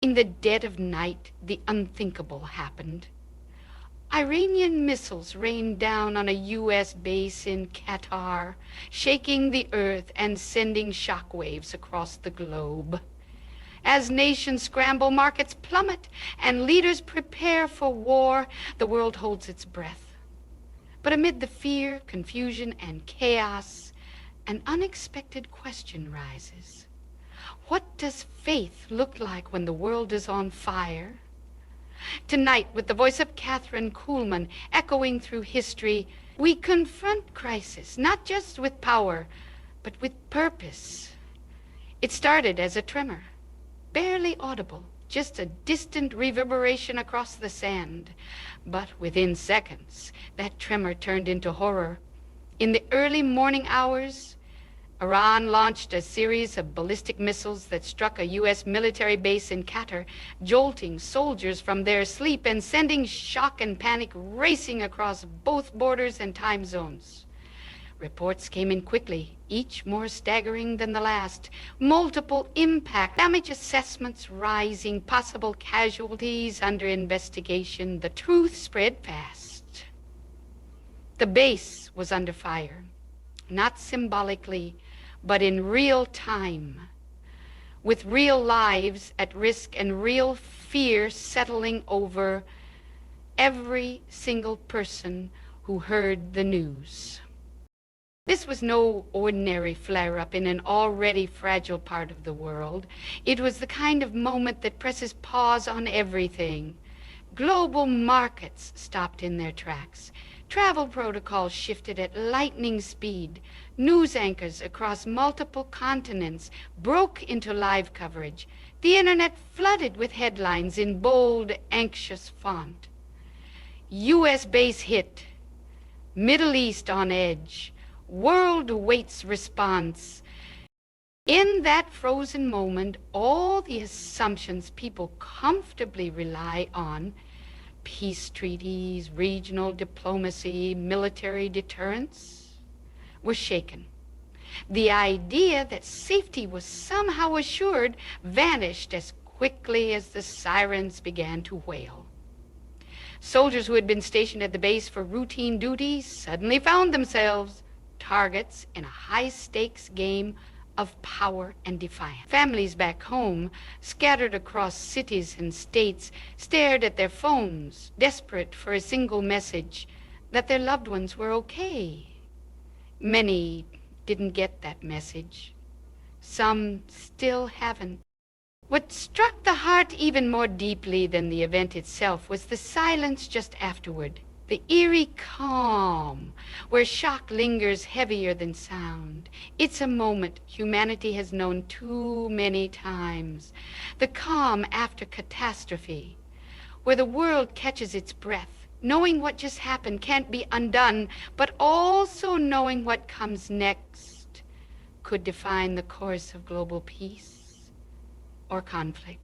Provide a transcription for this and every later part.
In the dead of night, the unthinkable happened. Iranian missiles rained down on a U.S. base in Qatar, shaking the earth and sending shockwaves across the globe. As nations scramble, markets plummet, and leaders prepare for war, the world holds its breath. But amid the fear, confusion, and chaos, an unexpected question rises. What does faith look like when the world is on fire? Tonight, with the voice of Kuhlman echoing through history, we confront crisis, not just with power, but with purpose. It started as a tremor, barely audible, just a distant reverberation across the sand. But within seconds, that tremor turned into horror. In the early morning hours, Iran launched a series of ballistic missiles that struck a U.S. military base in Qatar, jolting soldiers from their sleep and sending shock and panic racing across both borders and time zones. Reports came in quickly, each more staggering than the last. Multiple impact damage assessments rising, possible casualties under investigation. The truth spread fast. The base was under fire, not symbolically, but in real time, with real lives at risk and real fear settling over every single person who heard the news. This was no ordinary flare-up in an already fragile part of the world. It was the kind of moment that presses pause on everything. Global markets stopped in their tracks. Travel protocols shifted at lightning speed. News anchors across multiple continents broke into live coverage. The internet flooded with headlines in bold, anxious font. U.S. base hit. Middle East on edge. World awaits response. In that frozen moment, all the assumptions people comfortably rely on, peace treaties, regional diplomacy, military deterrence, were shaken. The idea that safety was somehow assured vanished as quickly as the sirens began to wail. Soldiers who had been stationed at the base for routine duties suddenly found themselves targets in a high-stakes game of power and defiance. Families back home, scattered across cities and states, stared at their phones, desperate for a single message that their loved ones were okay. Many didn't get that message. Some still haven't. What struck the heart even more deeply than the event itself was the silence just afterward. The eerie calm, where shock lingers heavier than sound. It's a moment humanity has known too many times. The calm after catastrophe, where the world catches its breath, knowing what just happened can't be undone, but also knowing what comes next could define the course of global peace or conflict.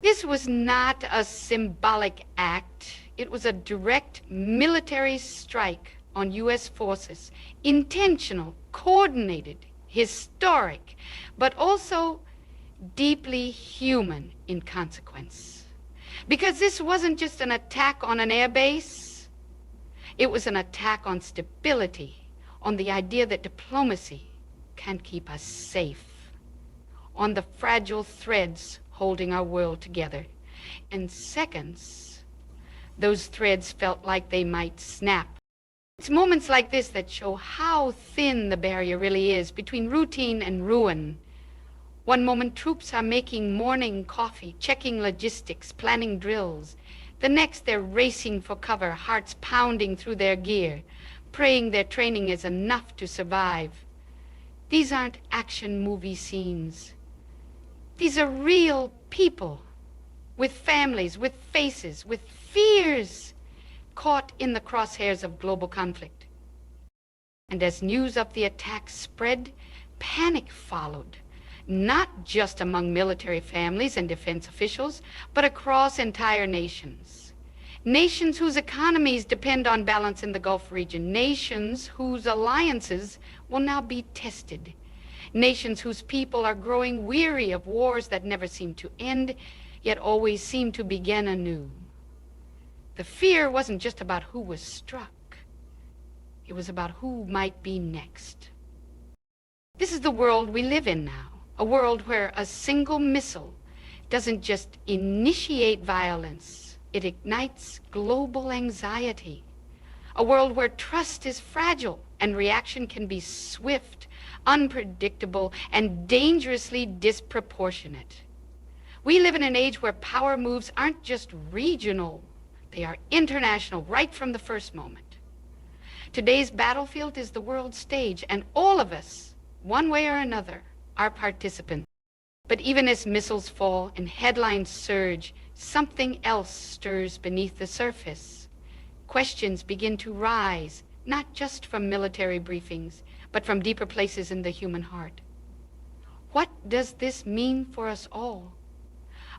This was not a symbolic act. It was a direct military strike on U.S. forces, intentional, coordinated, historic, but also deeply human in consequence. Because this wasn't just an attack on an air base, it was an attack on stability, on the idea that diplomacy can keep us safe, on the fragile threads holding our world together. In seconds, those threads felt like they might snap. It's moments like this that show how thin the barrier really is between routine and ruin. One moment, troops are making morning coffee, checking logistics, planning drills. The next, they're racing for cover, hearts pounding through their gear, praying their training is enough to survive. These aren't action movie scenes. These are real people with families, with faces, with fears, caught in the crosshairs of global conflict. And as news of the attack spread, panic followed, not just among military families and defense officials, but across entire nations. Nations whose economies depend on balance in the Gulf region. Nations whose alliances will now be tested. Nations whose people are growing weary of wars that never seem to end. yet always seemed to begin anew. The fear wasn't just about who was struck. It was about who might be next. This is the world we live in now, a world where a single missile doesn't just initiate violence, it ignites global anxiety. A world where trust is fragile and reaction can be swift, unpredictable, and dangerously disproportionate. We live in an age where power moves aren't just regional, they are international right from the first moment. Today's battlefield is the world stage, and all of us, one way or another, are participants. But even as missiles fall and headlines surge, something else stirs beneath the surface. Questions begin to rise, not just from military briefings, but from deeper places in the human heart. What does this mean for us all?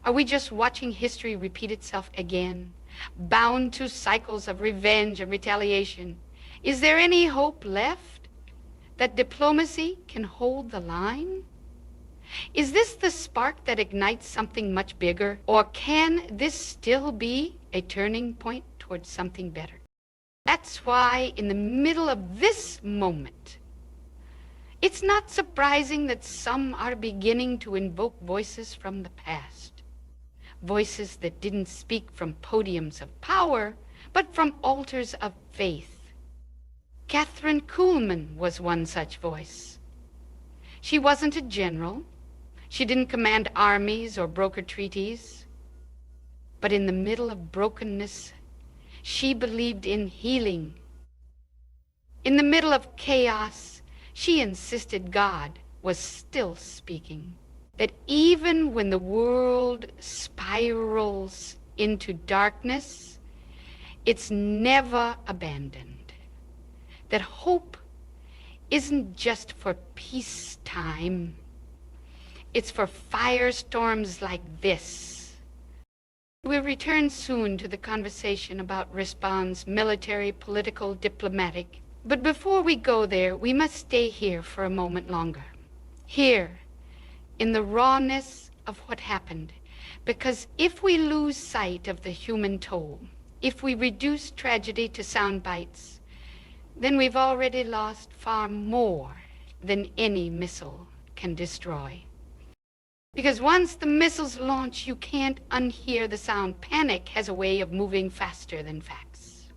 Are we just watching history repeat itself again, bound to cycles of revenge and retaliation? Is there any hope left that diplomacy can hold the line? Is this the spark that ignites something much bigger, or can this still be a turning point towards something better? That's why in the middle of this moment, it's not surprising that some are beginning to invoke voices from the past. Voices that didn't speak from podiums of power, but from altars of faith. Kathryn Kuhlman was one such voice. She wasn't a general. She didn't command armies or broker treaties. But in the middle of brokenness, she believed in healing. In the middle of chaos, she insisted God was still speaking. That even when the world spirals into darkness, it's never abandoned. That hope isn't just for peacetime. It's for firestorms like this. We'll return soon to the conversation about response, military, political, diplomatic. But before we go there, we must stay here for a moment longer. Here, in the rawness of what happened. Because if we lose sight of the human toll, if we reduce tragedy to sound bites, then we've already lost far more than any missile can destroy. Because once the missiles launch, you can't unhear the sound. Panic has a way of moving faster than facts.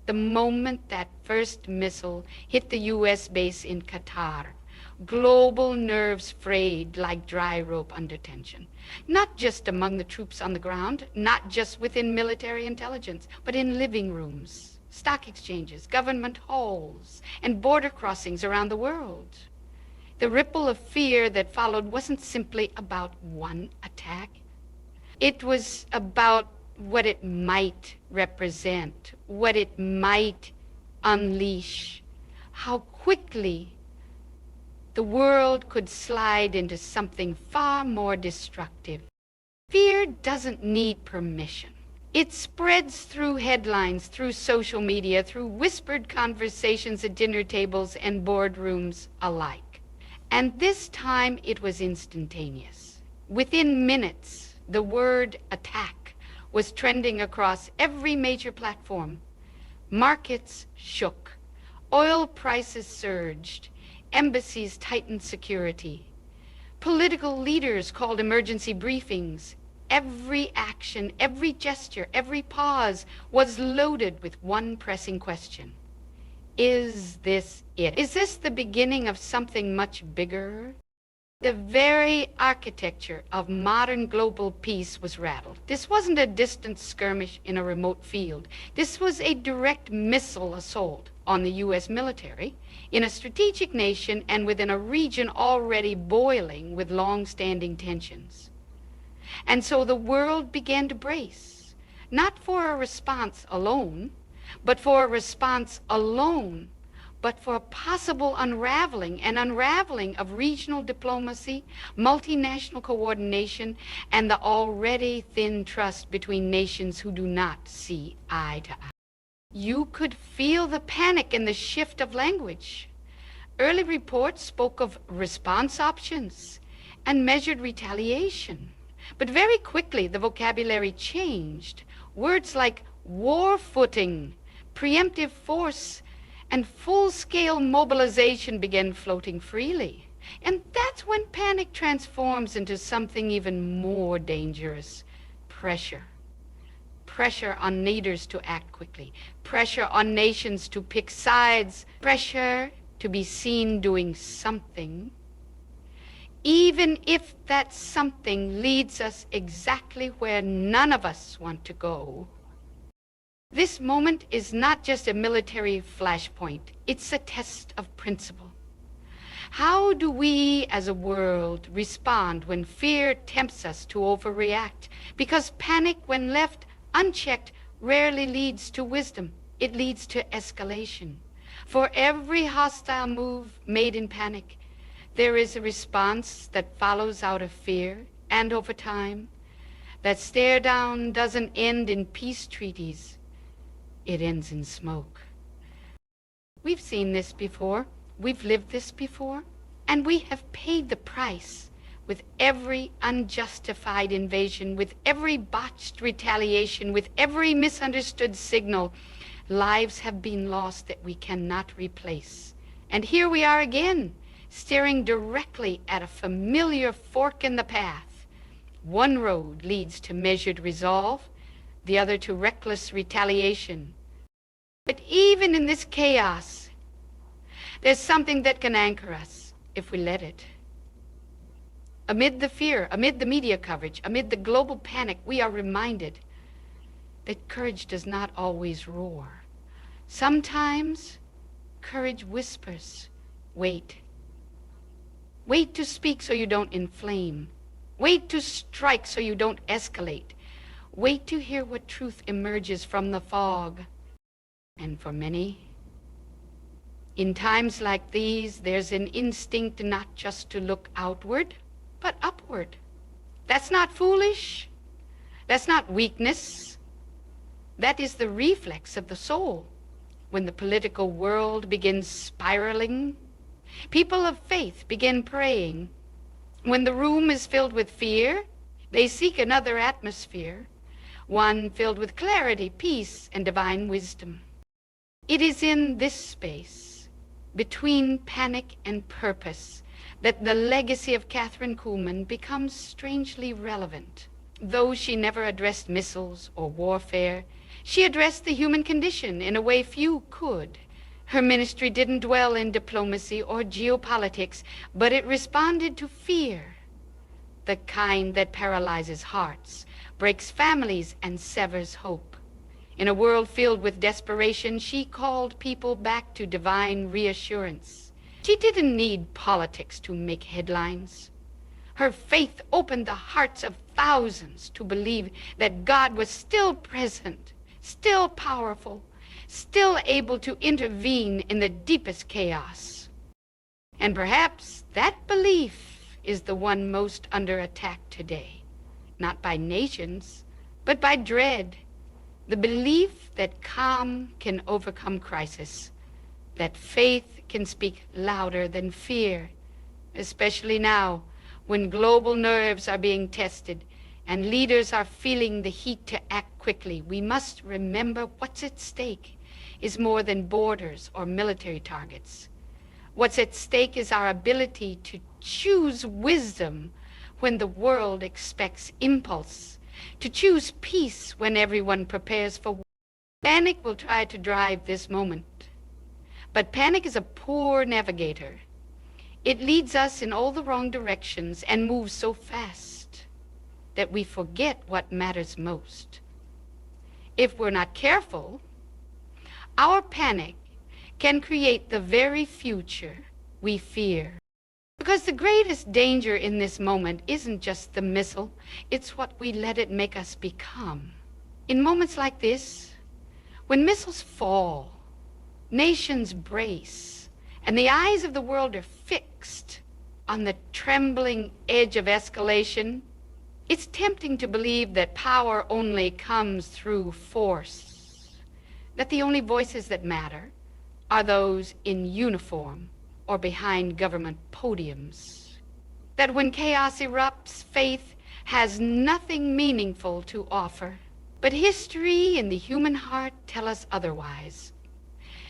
The moment that first missile hit the U.S. base in Qatar, global nerves frayed like dry rope under tension. Not just among the troops on the ground, not just within military intelligence, but in living rooms, stock exchanges, government halls, and border crossings around the world. The ripple of fear that followed wasn't simply about one attack. It was about what it might represent, what it might unleash, how quickly the world could slide into something far more destructive. Fear doesn't need permission. It spreads through headlines, through social media, through whispered conversations at dinner tables and boardrooms alike. And this time it was instantaneous. Within minutes, the word attack was trending across every major platform. Markets shook. Oil prices surged. Embassies tightened security. Political leaders called emergency briefings. Every action, every gesture, every pause was loaded with one pressing question. Is this it? Is this the beginning of something much bigger? The very architecture of modern global peace was rattled. This wasn't a distant skirmish in a remote field. This was a direct missile assault on the U.S. military in a strategic nation and within a region already boiling with long-standing tensions. And so the world began to brace, not for a response alone, but for a response alone, but for a possible unraveling, an unraveling of regional diplomacy, multinational coordination, and the already thin trust between nations who do not see eye to eye. You could feel the panic in the shift of language. Early reports spoke of response options and measured retaliation. But very quickly the vocabulary changed. Words like war footing, preemptive force, and full-scale mobilization began floating freely. And that's when panic transforms into something even more dangerous: pressure. Pressure on leaders to act quickly, pressure on nations to pick sides, pressure to be seen doing something, even if that something leads us exactly where none of us want to go. This moment is not just a military flashpoint, it's a test of principle. How do we as a world respond when fear tempts us to overreact? Because panic, when left unchecked, rarely leads to wisdom. It leads to escalation. For every hostile move made in panic, there is a response that follows out of fear, and over time, that stare down doesn't end in peace treaties. It ends in smoke. We've seen this before. We've lived this before. And we have paid the price with every unjustified invasion, with every botched retaliation, with every misunderstood signal. Lives have been lost that we cannot replace. And here we are again, staring directly at a familiar fork in the path. One road leads to measured resolve, the other to reckless retaliation. But even in this chaos, there's something that can anchor us if we let it. Amid the fear, amid the media coverage, amid the global panic, we are reminded that courage does not always roar. Sometimes courage whispers, wait. Wait to speak so you don't inflame. Wait to strike so you don't escalate. Wait to hear what truth emerges from the fog. And for many, in times like these, there's an instinct not just to look outward, but upward. That's not foolish. That's not weakness. That is the reflex of the soul. When the political world begins spiraling, people of faith begin praying. When the room is filled with fear, they seek another atmosphere, one filled with clarity, peace, and divine wisdom. It is in this space, between panic and purpose, that the legacy of Kathryn Kuhlman becomes strangely relevant. Though she never addressed missiles or warfare, she addressed the human condition in a way few could. Her ministry didn't dwell in diplomacy or geopolitics, but it responded to fear, the kind that paralyzes hearts, breaks families, and severs hope. In a world filled with desperation, she called people back to divine reassurance. She didn't need politics to make headlines. Her faith opened the hearts of thousands to believe that God was still present, still powerful, still able to intervene in the deepest chaos. And perhaps that belief is the one most under attack today, not by nations, but by dread. The belief that calm can overcome crisis, that faith can speak louder than fear, especially now when global nerves are being tested and leaders are feeling the heat to act quickly. We must remember what's at stake is more than borders or military targets. What's at stake is our ability to choose wisdom when the world expects impulse, to choose peace when everyone prepares for war. Panic will try to drive this moment, but panic is a poor navigator. It leads us in all the wrong directions and moves so fast that we forget what matters most. If we're not careful, our panic can create the very future we fear. Because the greatest danger in this moment isn't just the missile, it's what we let it make us become. In moments like this, when missiles fall, nations brace, and the eyes of the world are fixed on the trembling edge of escalation, it's tempting to believe that power only comes through force, that the only voices that matter are those in uniform or behind government podiums, that when chaos erupts, faith has nothing meaningful to offer. But history and the human heart tell us otherwise.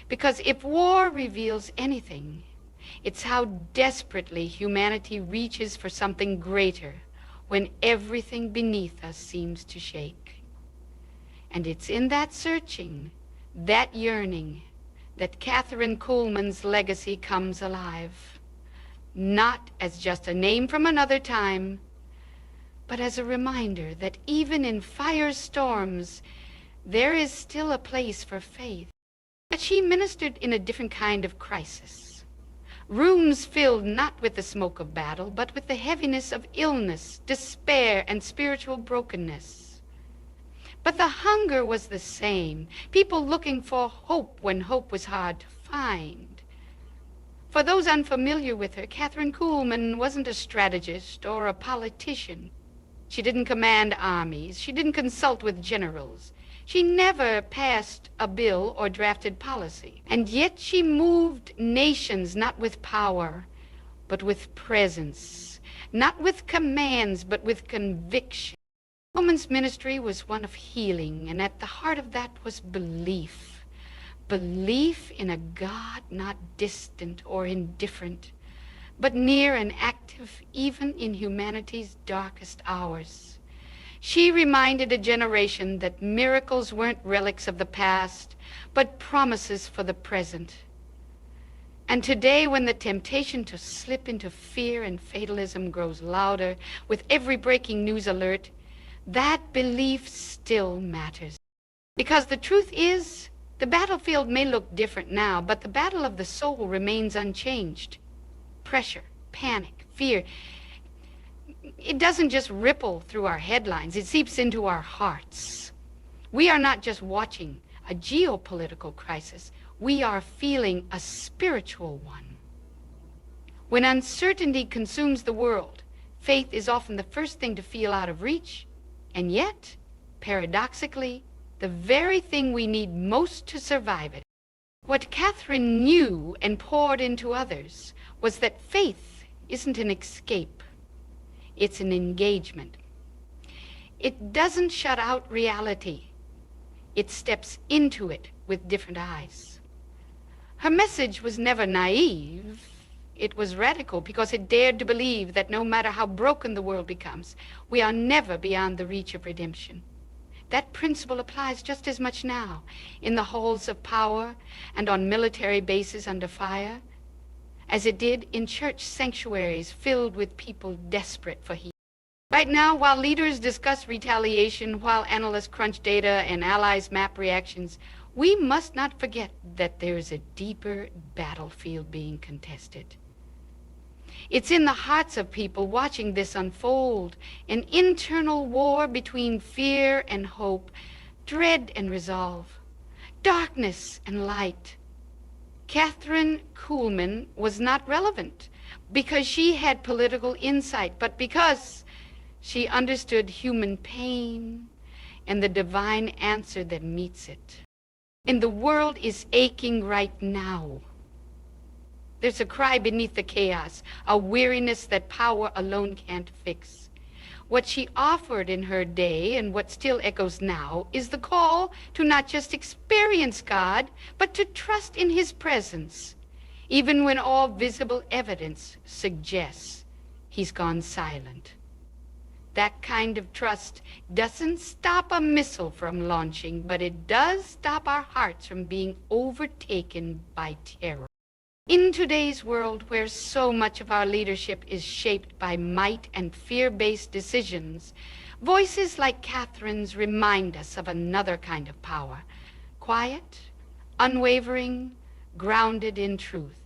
Because if war reveals anything, it's how desperately humanity reaches for something greater when everything beneath us seems to shake. And it's in that searching, that yearning, that Kathryn Kuhlman's legacy comes alive. Not as just a name from another time, but as a reminder that even in firestorms, there is still a place for faith. That she ministered in a different kind of crisis. Rooms filled not with the smoke of battle, but with the heaviness of illness, despair, and spiritual brokenness. But the hunger was the same, people looking for hope when hope was hard to find. For those unfamiliar with her, Kathryn Kuhlman wasn't a strategist or a politician. She didn't command armies. She didn't consult with generals. She never passed a bill or drafted policy. And yet she moved nations not with power, but with presence. Not with commands, but with conviction. Woman's ministry was one of healing, and at the heart of that was belief. Belief in a God not distant or indifferent, but near and active even in humanity's darkest hours. She reminded a generation that miracles weren't relics of the past, but promises for the present. And today, when the temptation to slip into fear and fatalism grows louder with every breaking news alert, that belief still matters. Because the truth is, the battlefield may look different now, but the battle of the soul remains unchanged. Pressure, panic, fear. It doesn't just ripple through our headlines, it seeps into our hearts. We are not just watching a geopolitical crisis, we are feeling a spiritual one. When uncertainty consumes the world, faith is often the first thing to feel out of reach, and yet, paradoxically, the very thing we need most to survive it. What Kathryn knew and poured into others was that faith isn't an escape. It's an engagement. It doesn't shut out reality. It steps into it with different eyes. Her message was never naive. It was radical because it dared to believe that no matter how broken the world becomes, we are never beyond the reach of redemption. That principle applies just as much now in the halls of power and on military bases under fire as it did in church sanctuaries filled with people desperate for healing. Right now, while leaders discuss retaliation, while analysts crunch data and allies map reactions, we must not forget that there's a deeper battlefield being contested. It's in the hearts of people watching this unfold, an internal war between fear and hope, dread and resolve, darkness and light. Kathryn Kuhlman was not relevant because she had political insight, but because she understood human pain and the divine answer that meets it. And the world is aching right now. There's a cry beneath the chaos, a weariness that power alone can't fix. What she offered in her day, and what still echoes now, is the call to not just experience God, but to trust in His presence, even when all visible evidence suggests He's gone silent. That kind of trust doesn't stop a missile from launching, but it does stop our hearts from being overtaken by terror. In today's world, where so much of our leadership is shaped by might and fear-based decisions, voices like Kathryn's remind us of another kind of power, quiet, unwavering, grounded in truth.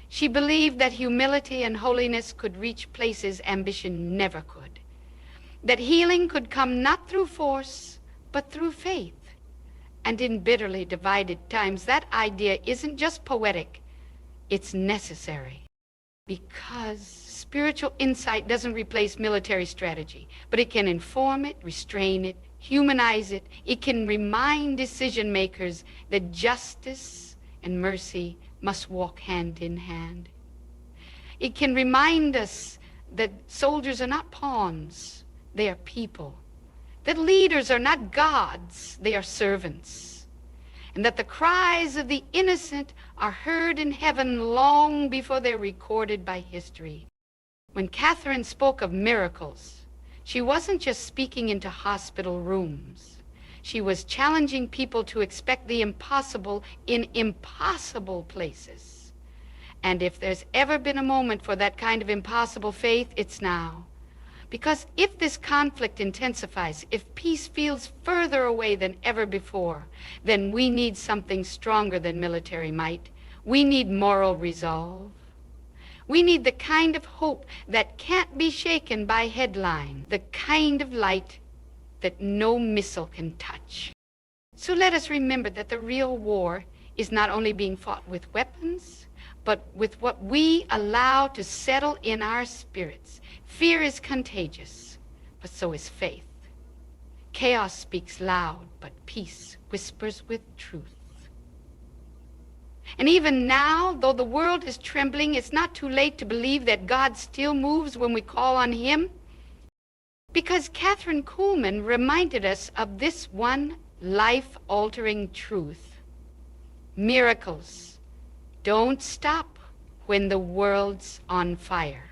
She believed that humility and holiness could reach places ambition never could, that healing could come not through force, but through faith. And in bitterly divided times, that idea isn't just poetic, it's necessary. Because spiritual insight doesn't replace military strategy, but it can inform it, restrain it, humanize it. It can remind decision makers that justice and mercy must walk hand in hand. It can remind us that soldiers are not pawns, they are people, that leaders are not gods, they are servants, and that the cries of the innocent are heard in heaven long before they're recorded by history. When Kathryn spoke of miracles, she wasn't just speaking into hospital rooms. She was challenging people to expect the impossible in impossible places. And if there's ever been a moment for that kind of impossible faith, it's now. Because if this conflict intensifies, if peace feels further away than ever before, then we need something stronger than military might. We need moral resolve. We need the kind of hope that can't be shaken by headline, the kind of light that no missile can touch. So let us remember that the real war is not only being fought with weapons, but with what we allow to settle in our spirits. Fear is contagious, but so is faith. Chaos speaks loud, but peace whispers with truth. And even now, though the world is trembling, it's not too late to believe that God still moves when we call on him. Because Kathryn Kuhlman reminded us of this one life-altering truth. Miracles don't stop when the world's on fire.